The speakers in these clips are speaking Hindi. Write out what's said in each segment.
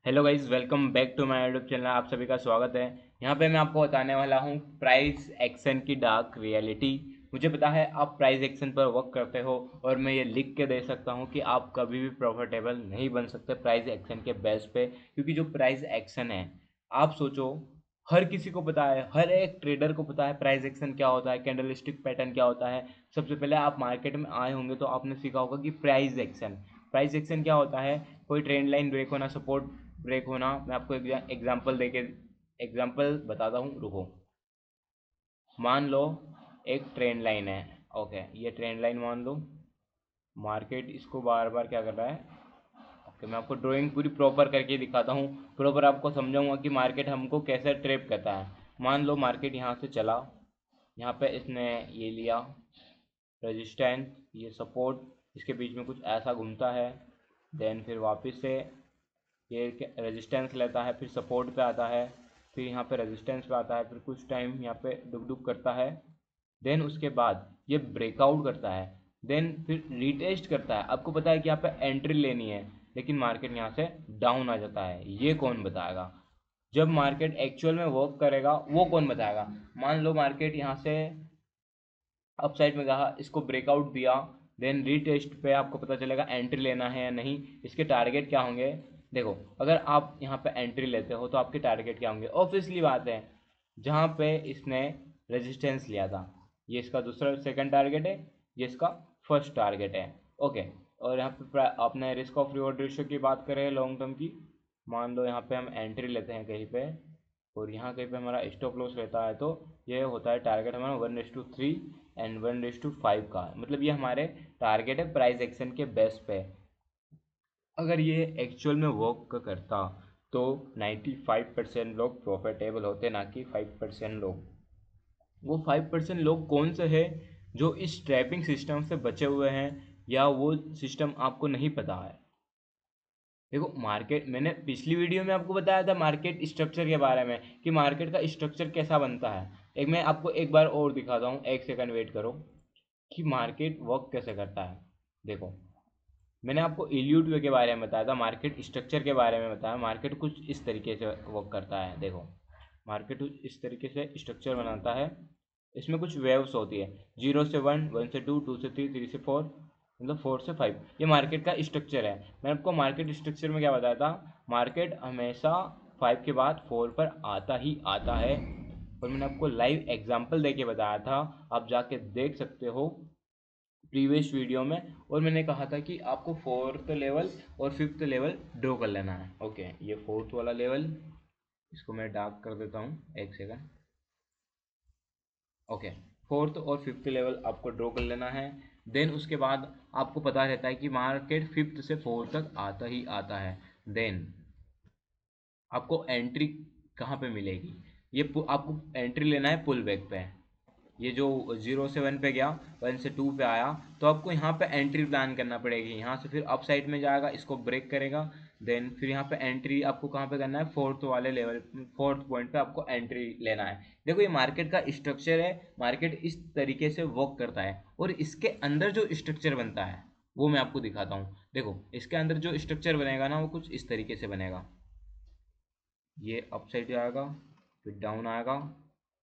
Hello guys, welcome back to my YouTube channel. आप सभी का स्वागत है। यहाँ पे मैं आपको बताने वाला हूँ प्राइस एक्शन की डार्क रियलिटी। मुझे पता है आप प्राइस एक्शन पर वर्क करते हो और मैं ये लिख के दे सकता हूँ कि आप कभी भी प्रॉफिटेबल नहीं बन सकते प्राइस एक्शन के बेस पे, क्योंकि जो प्राइस एक्शन है, आप सोचो, हर किसी को पता है, हर एक ट्रेडर को पता है प्राइस एक्शन क्या होता है, कैंडलस्टिक पैटर्न क्या होता है। सबसे पहले आप मार्केट में आए होंगे तो आपने सीखा होगा कि प्राइस एक्शन क्या होता है। कोई ट्रेंड लाइन ब्रेक होना, सपोर्ट ब्रेक होना। मैं आपको एग्जांपल बताता हूँ, रुको। मान लो एक ट्रेंड लाइन है। ओके, ये ट्रेंड लाइन मान लो। मार्केट इसको बार बार क्या कर रहा है। ओके, मैं आपको ड्राइंग पूरी प्रॉपर करके दिखाता हूँ, प्रॉपर आपको समझाऊंगा कि मार्केट हमको कैसे ट्रैप करता है। मान लो मार्केट यहाँ से चला, यहाँ पे इसने ये लिया रेजिस्टेंस, ये सपोर्ट, इसके बीच में कुछ ऐसा घूमता है। देन फिर वापस से ये रेजिस्टेंस लेता है, फिर सपोर्ट पे आता है, फिर यहाँ पे रेजिस्टेंस पे आता है, फिर कुछ टाइम यहाँ पे डुक डुक करता है। देन उसके बाद ये ब्रेकआउट करता है, देन फिर रिटेस्ट करता है। आपको पता है कि यहाँ पे एंट्री लेनी है, लेकिन मार्केट यहाँ से डाउन आ जाता है। ये कौन बताएगा? जब मार्केट एक्चुअल में वर्क करेगा वो कौन बताएगा? मान लो मार्केट यहाँ से अपसाइड में गया, इसको ब्रेकआउट दिया, देन रीटेस्ट पे आपको पता चलेगा एंट्री लेना है या नहीं, इसके टारगेट क्या होंगे। देखो, अगर आप यहाँ पे एंट्री लेते हो तो आपके टारगेट क्या होंगे? ऑब्वियसली बात है, जहाँ पे इसने रेजिस्टेंस लिया था, ये इसका दूसरा सेकंड टारगेट है, ये इसका फर्स्ट टारगेट है। ओके, और यहाँ पे आपने रिस्क ऑफ रिवॉर्ड रेशियो की बात करें लॉन्ग टर्म की। मान लो यहाँ पे हम एंट्री लेते हैं कहीं पे, और यहाँ कहीं पे हमारा स्टॉप लॉस रहता है, तो ये होता है टारगेट हमारा 1:3 एंड 1:5 का। मतलब ये हमारे टारगेट है प्राइस एक्शन के बेस पे। अगर ये एक्चुअल में वर्क करता तो 95% लोग प्रॉफिटेबल होते, ना कि 5% लोग। वो 5% लोग कौन से हैं जो इस ट्रैपिंग सिस्टम से बचे हुए हैं, या वो सिस्टम आपको नहीं पता है? देखो, मार्केट, मैंने पिछली वीडियो में आपको बताया था मार्केट स्ट्रक्चर के बारे में, कि मार्केट का स्ट्रक्चर कैसा बनता है। एक मैं आपको एक बार और दिखाता हूँ, एक सेकंड वेट करो, कि मार्केट वर्क कैसे करता है। देखो, मैंने आपको इल्यूट वे के बारे में बताया था, मार्केट स्ट्रक्चर के बारे में बताया। मार्केट कुछ इस तरीके से वर्क करता है। देखो, मार्केट कुछ इस तरीके से स्ट्रक्चर बनाता है। इसमें कुछ वेव्स होती है, 0 से 1, 1 से 2, 2 से 3, 3 से 4, मतलब 4 से 5। ये मार्केट का स्ट्रक्चर है। मैंने आपको मार्केट स्ट्रक्चर में क्या बताया था? मार्केट हमेशा 5 के बाद 4 पर आता ही आता है, और मैंने आपको लाइव एग्जांपल देके बताया था। आप जाके देख सकते हो प्रीवियस वीडियो में। और मैंने कहा था कि आपको फोर्थ लेवल और फिफ्थ लेवल ड्रॉ कर लेना है। ओके, ये फोर्थ वाला लेवल, इसको मैं डार्क कर देता हूँ, एक सेकंड। ओके, फोर्थ और फिफ्थ लेवल आपको ड्रॉ कर लेना है। देन उसके बाद आपको पता रहता है कि मार्केट फिफ्थ से फोर्थ तक आता ही आता है। देन आपको एंट्री कहाँ पे मिलेगी? आपको एंट्री लेना है पुल बैक पे। ये जो 0 से 1 पे गया, 1 से 2 पे आया, तो आपको यहाँ पे एंट्री प्लान करना पड़ेगी। यहाँ से फिर अप साइड में जाएगा, इसको ब्रेक करेगा। देन फिर यहाँ पे एंट्री आपको कहाँ पे करना है? फोर्थ वाले लेवल, फोर्थ पॉइंट पे आपको एंट्री लेना है। देखो, ये मार्केट का स्ट्रक्चर है। मार्केट इस तरीके से वर्क करता है, और इसके अंदर जो स्ट्रक्चर बनता है वो मैं आपको दिखाता हूँ। देखो, इसके अंदर जो स्ट्रक्चर बनेगा ना, वो कुछ इस तरीके से बनेगा। ये अप साइड जाएगा, फिर डाउन आएगा,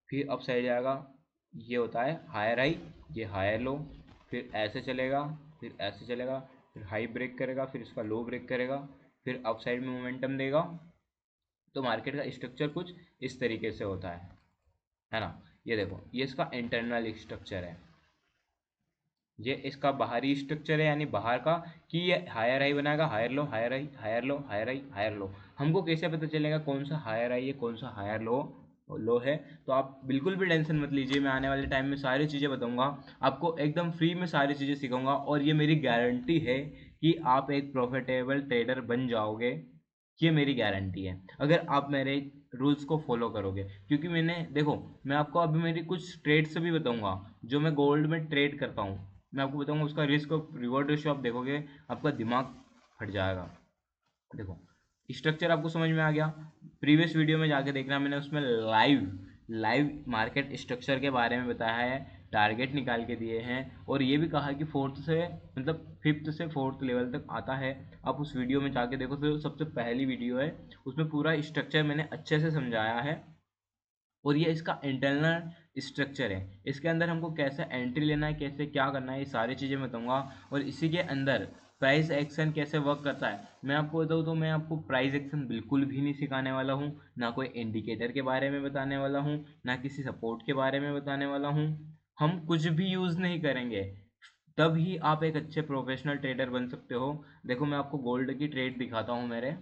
फिर अप साइड जाएगा। ये होता है हायर हाई, ये हायर लो, फिर ऐसे चलेगा, फिर ऐसे चलेगा, फिर हाई ब्रेक करेगा, फिर इसका लो ब्रेक करेगा, फिर अप साइड में मोमेंटम देगा। तो मार्केट का स्ट्रक्चर कुछ इस तरीके से होता है ना। ये देखो, ये इसका इंटरनल स्ट्रक्चर है। ये इसका बाहरी स्ट्रक्चर है, यानी बाहर का, कि ये हायर हाई बनाएगा, higher low, higher high, higher low, higher high, higher low. हमको कैसे पता चलेगा कौन सा हायर हाई है, कौन सा हायर लो है? तो आप बिल्कुल भी टेंशन मत लीजिए, मैं आने वाले टाइम में सारी चीज़ें बताऊंगा आपको, एकदम फ्री में सारी चीज़ें सिखाऊंगा, और ये मेरी गारंटी है कि आप एक प्रॉफिटेबल ट्रेडर बन जाओगे। ये मेरी गारंटी है, अगर आप मेरे रूल्स को फॉलो करोगे। क्योंकि मैंने, देखो, मैं आपको अभी मेरी कुछ ट्रेड्स भी बताऊंगा जो मैं गोल्ड में ट्रेड करता हूँ। मैं आपको बताऊंगा उसका रिस्क और रिवॉर्ड रेशियो, आप देखोगे आपका दिमाग फट जाएगा। देखो, स्ट्रक्चर आपको समझ में आ गया। प्रीवियस वीडियो में जाके देखना, मैंने उसमें लाइव लाइव मार्केट स्ट्रक्चर के बारे में बताया है। टारगेट निकाल के दिए हैं, और ये भी कहा कि फोर्थ से मतलब फिफ्थ से फोर्थ लेवल तक आता है। आप उस वीडियो में जाके देखो, तो सबसे पहली वीडियो है, उसमें पूरा स्ट्रक्चर मैंने अच्छे से समझाया है, और ये इसका इंटरनल स्ट्रक्चर है। इसके अंदर हमको कैसे एंट्री लेना है, कैसे क्या करना है, ये सारी चीज़ें बताऊंगा। और इसी के अंदर प्राइस एक्शन कैसे वर्क करता है मैं आपको बताऊँ तो मैं आपको प्राइस एक्शन बिल्कुल भी नहीं सिखाने वाला हूँ, ना कोई इंडिकेटर के बारे में बताने वाला हूँ, ना किसी सपोर्ट के बारे में बताने वाला हूँ। हम कुछ भी यूज़ नहीं करेंगे, तब ही आप एक अच्छे प्रोफेशनल ट्रेडर बन सकते हो। देखो मैं आपको गोल्ड की ट्रेड दिखाता हूँ मेरे।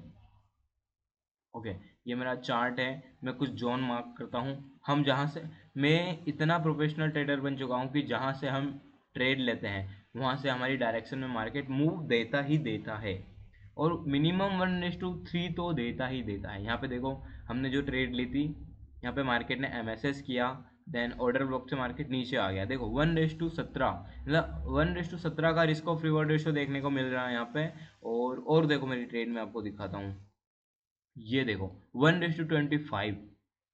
ओके, ये मेरा चार्ट है, मैं कुछ जोन मार्क करता हूँ। हम जहाँ से, मैं इतना प्रोफेशनल ट्रेडर बन चुका हूँ कि जहाँ से हम ट्रेड लेते हैं वहाँ से हमारी डायरेक्शन में मार्केट मूव देता ही देता है, और मिनिमम 1:3 तो देता ही देता है। यहाँ पे देखो, हमने जो ट्रेड ली थी, यहाँ पे मार्केट ने MSS किया, देन ऑर्डर ब्लॉक से मार्केट नीचे आ गया। देखो 1:17, मतलब 1:17 का रिस्क ऑफ रिवॉर्ड रेशो देखने को मिल रहा है यहाँ पे। और देखो मेरी ट्रेड में आपको दिखाता हूँ, ये देखो 1:25,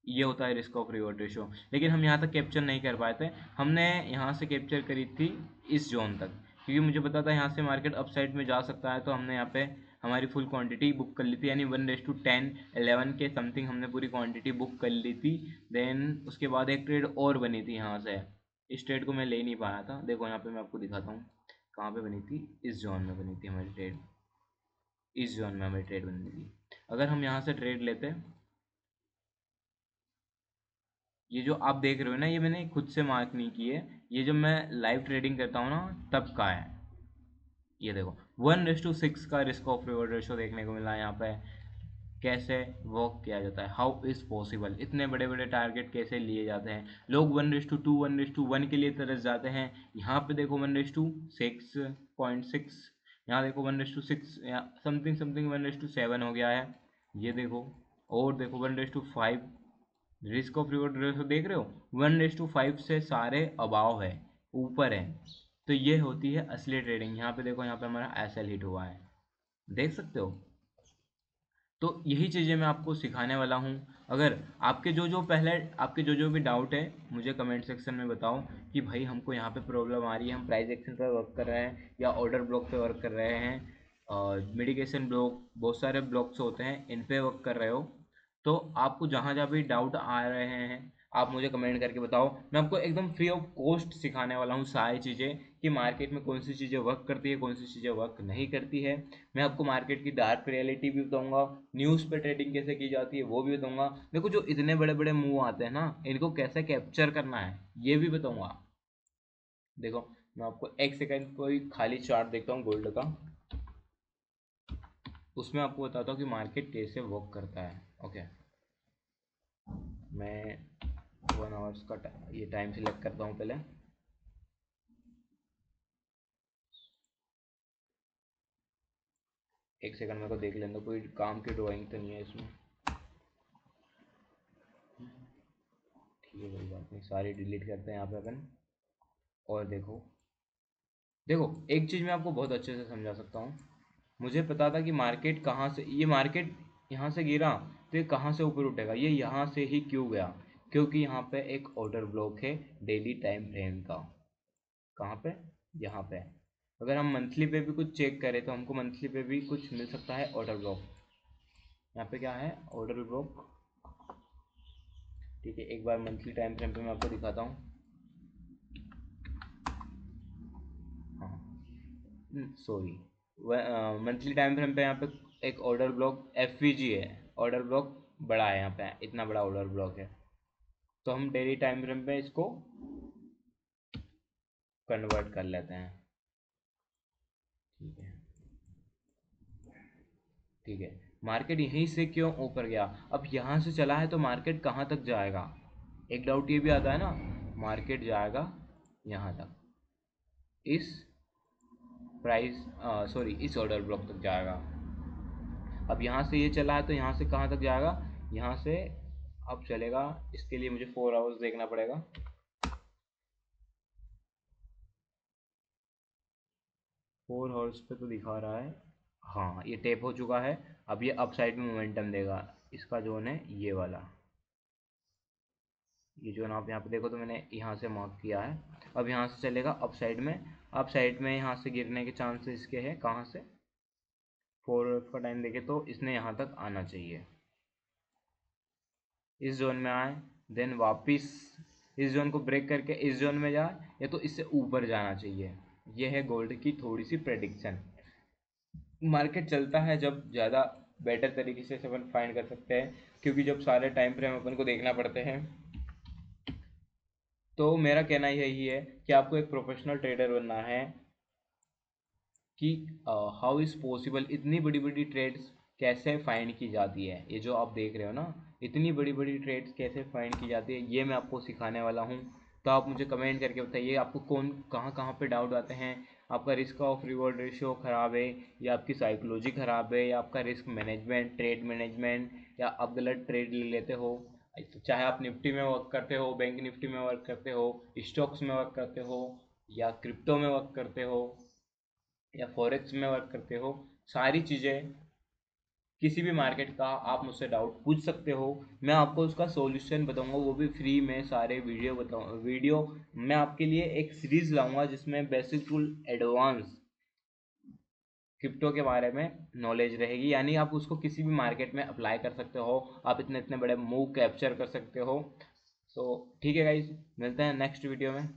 ये होता है रिस्क ऑफ रिवॉर्ड रेशो। लेकिन हम यहाँ तक कैप्चर नहीं कर पाए थे, हमने यहाँ से कैप्चर करी थी इस जोन तक, क्योंकि मुझे पता था यहाँ से मार्केट अपसाइड में जा सकता है, तो हमने यहाँ पे हमारी फुल क्वांटिटी बुक कर ली थी, यानी 1:10-11 के समथिंग हमने पूरी क्वांटिटी बुक कर ली थी। देन उसके बाद एक ट्रेड और बनी थी यहाँ से, इस ट्रेड को मैं ले नहीं पाया था। देखो यहाँ पे मैं आपको दिखाता हूँ कहाँ पे बनी थी, इस जोन में बनी थी हमारी ट्रेड, इस जोन में हमारी ट्रेड बनी थी। अगर हम यहाँ से ट्रेड लेते, ये जो आप देख रहे हो ना, ये मैंने खुद से मार्क नहीं की है, ये जब मैं लाइव ट्रेडिंग करता हूँ ना तब का है। ये देखो 1:6 का रिस्क ऑफ रिवॉर्ड रेशो देखने को मिला है यहाँ पे। कैसे वर्क किया जाता है, हाउ इज़ पॉसिबल, इतने बड़े बड़े टारगेट कैसे लिए जाते हैं। लोग 1:2 1:1 के लिए तरस जाते हैं, यहाँ पे देखो 1:6.6, यहाँ देखो 1:6, समथिंग समथिंग 1:7 हो गया है, ये देखो। और देखो 1:5, रिस्क ऑफ रिवॉर्ड रेशो देख रहे हो, 1:5 से सारे अबाव है, ऊपर है। तो ये होती है असली ट्रेडिंग। यहाँ पे देखो, यहाँ पे हमारा SL हिट हुआ है, देख सकते हो। तो यही चीज़ें मैं आपको सिखाने वाला हूँ। अगर आपके जो भी डाउट है मुझे कमेंट सेक्शन में बताओ कि भाई हमको यहाँ पे प्रॉब्लम आ रही है, हम प्राइस एक्शन पर वर्क कर रहे हैं या ऑर्डर ब्लॉक पे वर्क कर रहे हैं, और मिडिकेशन ब्लॉक, बहुत सारे ब्लॉक्स होते हैं, इन पे वर्क कर रहे हो। तो आपको जहाँ जहाँ भी डाउट आ रहे हैं आप मुझे कमेंट करके बताओ, मैं आपको एकदम फ्री ऑफ कॉस्ट सिखाने वाला हूँ सारी चीज़ें, कि मार्केट में कौन सी चीज़ें वर्क करती है, कौन सी चीज़ें वर्क नहीं करती है। मैं आपको मार्केट की डार्क रियलिटी भी बताऊंगा, न्यूज़ पे ट्रेडिंग कैसे की जाती है वो भी बताऊंगा। देखो जो इतने बड़े बड़े मूव आते हैं ना, इनको कैसे कैप्चर करना है ये भी बताऊंगा। देखो मैं आपको एक सेकंड कोई खाली चार्ट देखता हूँ गोल्ड का, उसमें आपको बताता हूँ कि मार्केट कैसे वर्क करता है। ओके, मैं 1 आवर्स का ये टाइम सिलेक्ट करता हूँ पहले। एक सेकंड मेरे को देख लेने दो, कोई काम की ड्राइंग तो नहीं है इसमें। ठीक है, कोई बात नहीं, सारी डिलीट करते हैं यहाँ पे अपन। और देखो, देखो एक चीज़ मैं आपको बहुत अच्छे से समझा सकता हूँ। मुझे पता था कि मार्केट कहाँ से, ये मार्केट यहाँ से गिरा तो ये कहाँ से ऊपर उठेगा, ये यहाँ से ही क्यों गया, क्योंकि यहाँ पे एक ऑर्डर ब्लॉक है डेली टाइम फ्रेम का। कहाँ पे, यहाँ पे। अगर हम मंथली पे भी कुछ चेक करें तो हमको मंथली पे भी कुछ मिल सकता है ऑर्डर ब्लॉक। यहाँ पे क्या है, ऑर्डर ब्लॉक। ठीक है, एक बार मंथली टाइम फ्रेम पे मैं आपको दिखाता हूँ। हाँ, सॉरी, मंथली टाइम फ्रेम पे यहाँ पे एक ऑर्डर ब्लॉक FVG है, ऑर्डर ब्लॉक बड़ा है, यहाँ पे इतना बड़ा ऑर्डर ब्लॉक है। तो हम डेली टाइम फ्रेम पे इसको कन्वर्ट कर लेते हैं। ठीक है, ठीक है। मार्केट यहीं से क्यों ऊपर गया, अब यहाँ से चला है तो मार्केट कहाँ तक जाएगा। एक डाउट ये भी आता है ना, मार्केट जाएगा यहाँ तक, इस प्राइस, सॉरी इस ऑर्डर ब्लॉक तक जाएगा। अब यहाँ से ये चला है तो यहाँ से कहाँ तक जाएगा, यहाँ से अब चलेगा, इसके लिए मुझे 4 आवर्स देखना पड़ेगा। 4 आवर्स पे तो दिखा रहा है, हाँ ये टेप हो चुका है। अब ये अप साइड में मोमेंटम देगा, इसका जोन है ये वाला। ये जोन आप यहाँ पे देखो तो मैंने यहाँ से मार्क किया है। अब यहाँ से चलेगा अप साइड में, अप साइड में यहाँ से गिरने के चांसेस इसके हैं, कहाँ से, 4 का टाइम देखे तो इसने यहाँ तक आना चाहिए, इस जोन में आए, देन वापस इस जोन को ब्रेक करके इस जोन में जाए, या तो इससे ऊपर जाना चाहिए। ये है गोल्ड की थोड़ी सी प्रेडिक्शन। मार्केट चलता है जब ज़्यादा बेटर तरीके से अपन फाइंड कर सकते हैं, क्योंकि जब सारे टाइम फ्रेम अपन को देखना पड़ते हैं। तो मेरा कहना यही है कि आपको एक प्रोफेशनल ट्रेडर बनना है कि हाउ इज़ पॉसिबल इतनी बड़ी बड़ी ट्रेड्स कैसे फाइंड की जाती है। ये जो आप देख रहे हो ना, इतनी बड़ी बड़ी ट्रेड्स कैसे फाइंड की जाती है, ये मैं आपको सिखाने वाला हूँ। तो आप मुझे कमेंट करके बताइए आपको कौन कहाँ कहाँ पे डाउट आते हैं। आपका रिस्क ऑफ रिवॉर्ड रेशियो ख़राब है, या आपकी साइकोलॉजी ख़राब है, या आपका रिस्क मैनेजमेंट, ट्रेड मैनेजमेंट, या आप गलत ट्रेड ले लेते हो। चाहे आप निफ्टी में वर्क करते हो, बैंक निफ्टी में वर्क करते हो, स्टॉक्स में वर्क करते हो, या क्रिप्टो में वर्क करते हो, या फॉरेक्स में वर्क करते हो, सारी चीज़ें, किसी भी मार्केट का आप मुझसे डाउट पूछ सकते हो। मैं आपको उसका सॉल्यूशन बताऊंगा, वो भी फ्री में सारे वीडियो बताऊँ वीडियो। मैं आपके लिए एक सीरीज़ लाऊंगा जिसमें बेसिक टू एडवांस क्रिप्टो के बारे में नॉलेज रहेगी, यानी आप उसको किसी भी मार्केट में अप्लाई कर सकते हो, आप इतने इतने बड़े मूव कैप्चर कर सकते हो। तो ठीक है गाइज, मिलते हैं नेक्स्ट वीडियो में।